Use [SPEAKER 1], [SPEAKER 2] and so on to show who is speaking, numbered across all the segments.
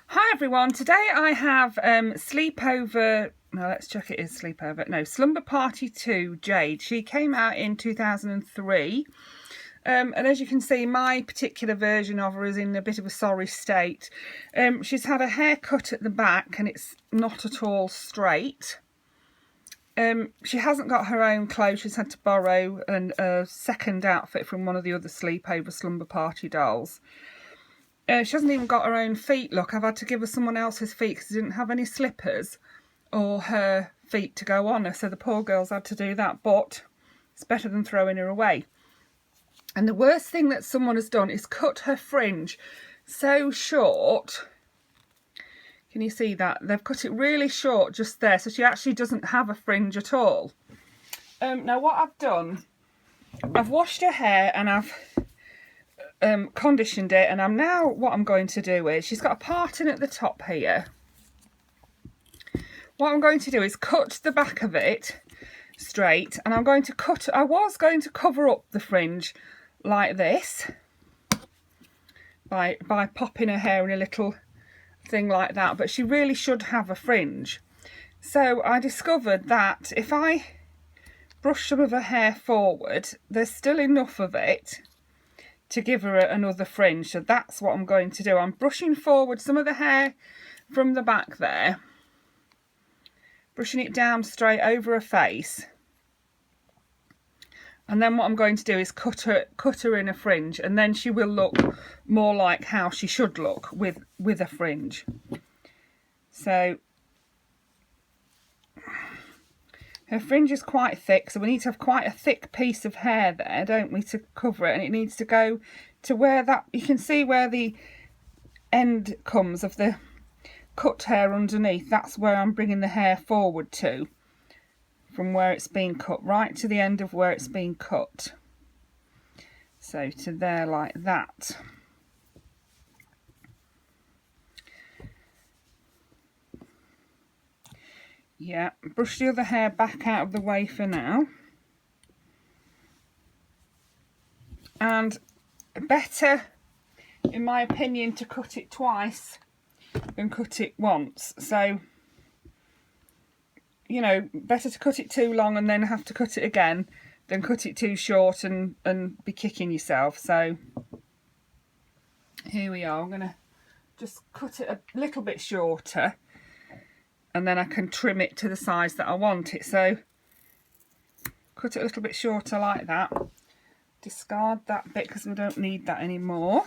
[SPEAKER 1] Hi everyone, today I have Sleepover, no let's check it is Sleepover, no, Slumber Party 2 Jade. She came out in 2003 and as you can see my particular version of her is in a bit of a sorry state. She's had a haircut at the back and it's not at all straight. She hasn't got her own clothes, she's had to borrow a second outfit from one of the other Sleepover Slumber Party dolls. She hasn't even got her own feet. Look, I've had to give her someone else's feet because she didn't have any slippers or her feet to go on her, so the poor girl's had to do that, but it's better than throwing her away. And the worst thing that someone has done is cut her fringe so short. Can you see that? They've cut it really short just there, so she actually doesn't have a fringe at all. Now what I've done, I've washed her hair and I've conditioned it, and what I'm going to do is, she's got a parting at the top here. What I'm going to do is cut the back of it straight, and I was going to cover up the fringe like this by popping her hair in a little thing like that, but she really should have a fringe. So I discovered that if I brush some of her hair forward, there's still enough of it to give her another fringe, so that's what I'm going to do. I'm brushing forward some of the hair from the back there, brushing it down straight over her face, and then what I'm going to do is cut her in a fringe, and then she will look more like how she should look with a fringe. So her fringe is quite thick, so we need to have quite a thick piece of hair there, don't we, to cover it, and it needs to go to where that, you can see where the end comes of the cut hair underneath. That's where I'm bringing the hair forward to, from where it's been cut, right to the end of where it's been cut. So to there like that. Yeah, brush the other hair back out of the way for now. And better, in my opinion, to cut it twice than cut it once. So, you know, better to cut it too long and then have to cut it again than cut it too short and be kicking yourself. So, here we are. I'm going to just cut it a little bit shorter, and then I can trim it to the size that I want it. So cut it a little bit shorter like that. Discard that bit because we don't need that anymore.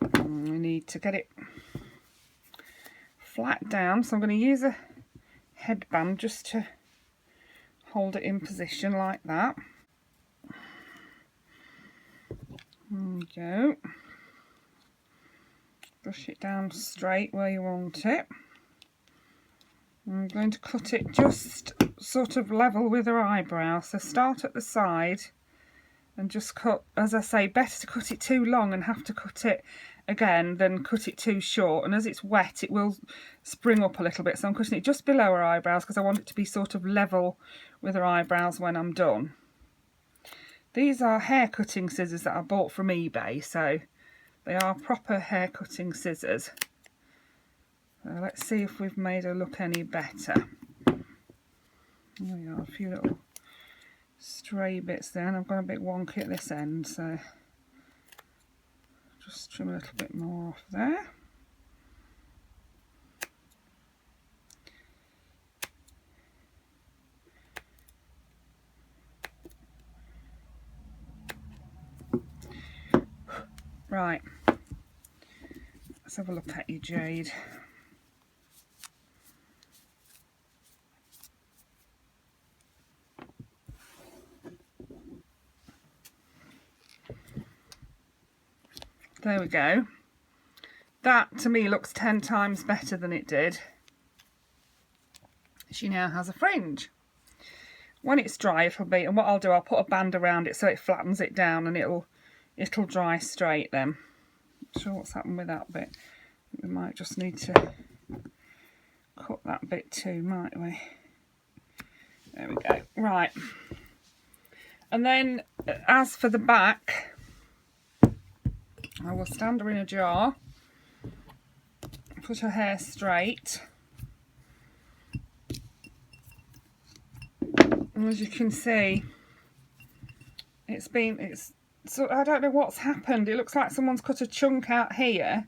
[SPEAKER 1] And we need to get it flat down, so I'm going to use a headband just to hold it in position like that. There we go. Brush it down straight where you want it. I'm going to cut it just sort of level with her eyebrow. So start at the side and just cut, as I say, better to cut it too long and have to cut it again than cut it too short. And as it's wet, it will spring up a little bit. So I'm cutting it just below her eyebrows because I want it to be sort of level with her eyebrows when I'm done. These are hair cutting scissors that I bought from eBay, so they are proper hair cutting scissors. So let's see if we've made her look any better. There we are, a few little stray bits there, and I've gone a bit wonky at this end, so just trim a little bit more off there. Right, let's have a look at you, Jade. There we go. That to me looks 10 times better than it did. She now has a fringe. When it's dry it'll be, and what I'll do, I'll put a band around it so it flattens it down and it'll dry straight then. Not sure what's happened with that bit. We might just need to cut that bit too, might we? There we go. Right. And then as for the back, I will stand her in a jar, put her hair straight, and as you can see, so I don't know what's happened. It looks like someone's cut a chunk out here,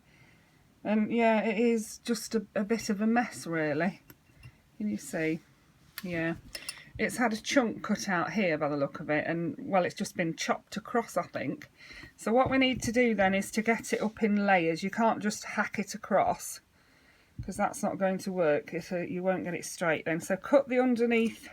[SPEAKER 1] and yeah, it is just a bit of a mess really. Can you see? Yeah, it's had a chunk cut out here by the look of it, and well, it's just been chopped across, I think. So what we need to do then is to get it up in layers. You can't just hack it across, because that's not going to work. You won't get it straight then. So cut the underneath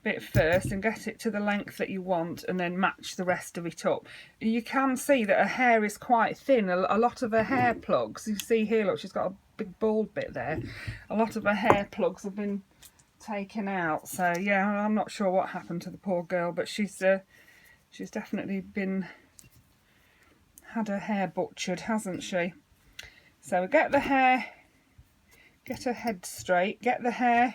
[SPEAKER 1] bit first and get it to the length that you want, and then match the rest of it up. You can see that her hair is quite thin. A lot of her hair plugs, you see here, look, she's got a big bald bit there. A lot of her hair plugs have been taken out. So yeah, I'm not sure what happened to the poor girl, but she's definitely had her hair butchered, hasn't she? So we get the hair, get her head straight, get the hair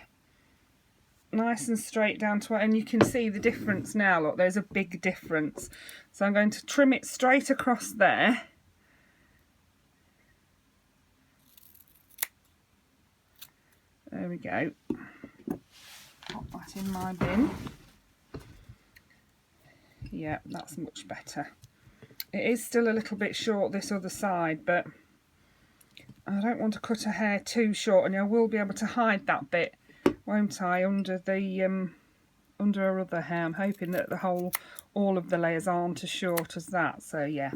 [SPEAKER 1] nice and straight down to it, and you can see the difference now. Look, there's a big difference. So I'm going to trim it straight across there. There we go. Pop that in my bin. Yeah, that's much better. It is still a little bit short this other side, but I don't want to cut her hair too short, and I will be able to hide that bit, won't I, under her other hair. I'm hoping that all of the layers aren't as short as that. So yeah.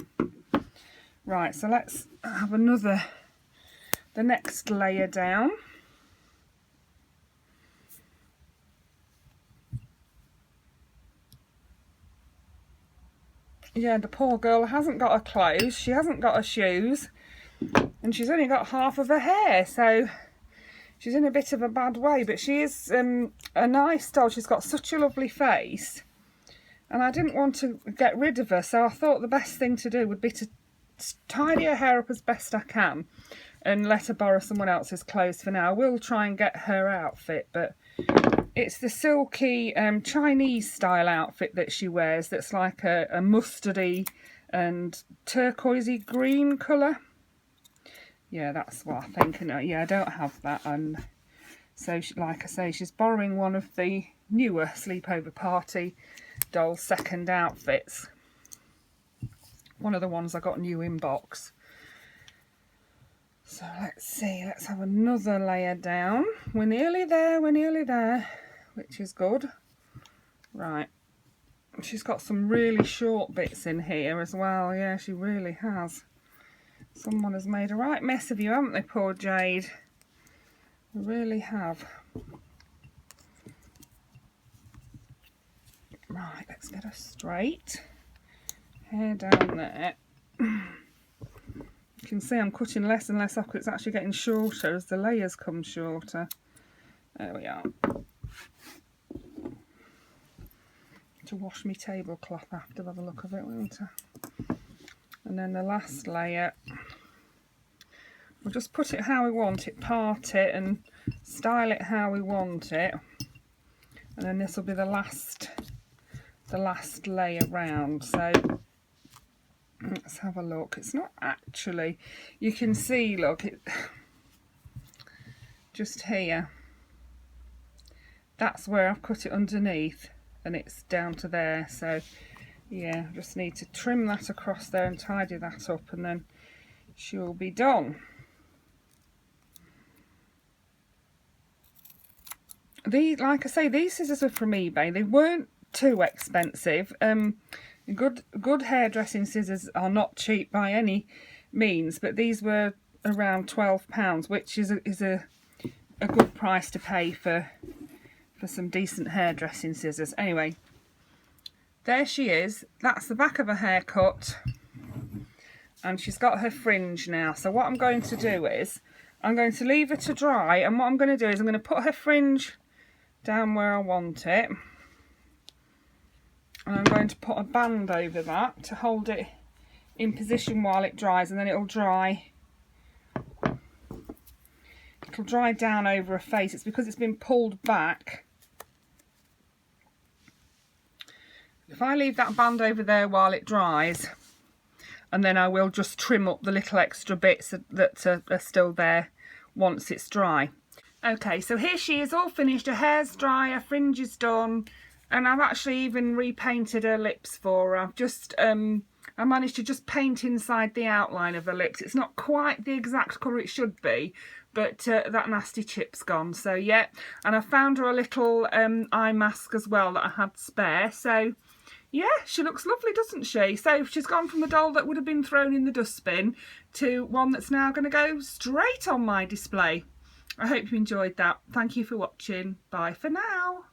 [SPEAKER 1] Right, so let's have the next layer down. Yeah, the poor girl hasn't got her clothes, she hasn't got her shoes, and she's only got half of her hair, so she's in a bit of a bad way. But she is a nice doll. She's got such a lovely face, and I didn't want to get rid of her, so I thought the best thing to do would be to tidy her hair up as best I can and let her borrow someone else's clothes for now. I will try and get her outfit, but it's the silky Chinese style outfit that she wears, that's like a mustardy and turquoisey green colour. Yeah, that's what I think. Yeah, I don't have that, and so like I say, she's borrowing one of the newer sleepover party doll second outfits. One of the ones I got new in box. So let's see, let's have another layer down. We're nearly there, which is good. Right, she's got some really short bits in here as well. Yeah, she really has. Someone has made a right mess of you, haven't they, poor Jade? They really have. Right, let's get her straight. Hair down there. You can see I'm cutting less and less off, because it's actually getting shorter as the layers come shorter. There we are. To wash my tablecloth after, by the look of it, won't I? And then the last layer, we'll just put it how we want it, part it and style it how we want it. And then this will be the last layer round. So let's have a look. It's not actually, you can see, look, it just here, that's where I've cut it underneath, and it's down to there. So yeah, I just need to trim that across there and tidy that up, and then she'll be done. Like I say, these scissors are from eBay. They weren't too expensive. Good hairdressing scissors are not cheap by any means, but these were around £12, which is a good price to pay for some decent hairdressing scissors. Anyway, there she is. That's the back of her hair cut, and she's got her fringe now. So what I'm going to do is I'm going to leave her to dry, and what I'm going to do is I'm going to put her fringe down where I want it, and I'm going to put a band over that to hold it in position while it dries, and then it'll dry down over her face. It's because it's been pulled back. If I leave that band over there while it dries, and then I will just trim up the little extra bits that are still there once it's dry. Okay, so here she is all finished. Her hair's dry, her fringe is done, and I've actually even repainted her lips for her. I've just I managed to just paint inside the outline of her lips. It's not quite the exact colour it should be, but that nasty chip's gone. So yeah, and I found her a little eye mask as well that I had spare. So yeah, she looks lovely, doesn't she? So she's gone from the doll that would have been thrown in the dustbin to one that's now going to go straight on my display. I hope you enjoyed that. Thank you for watching. Bye for now.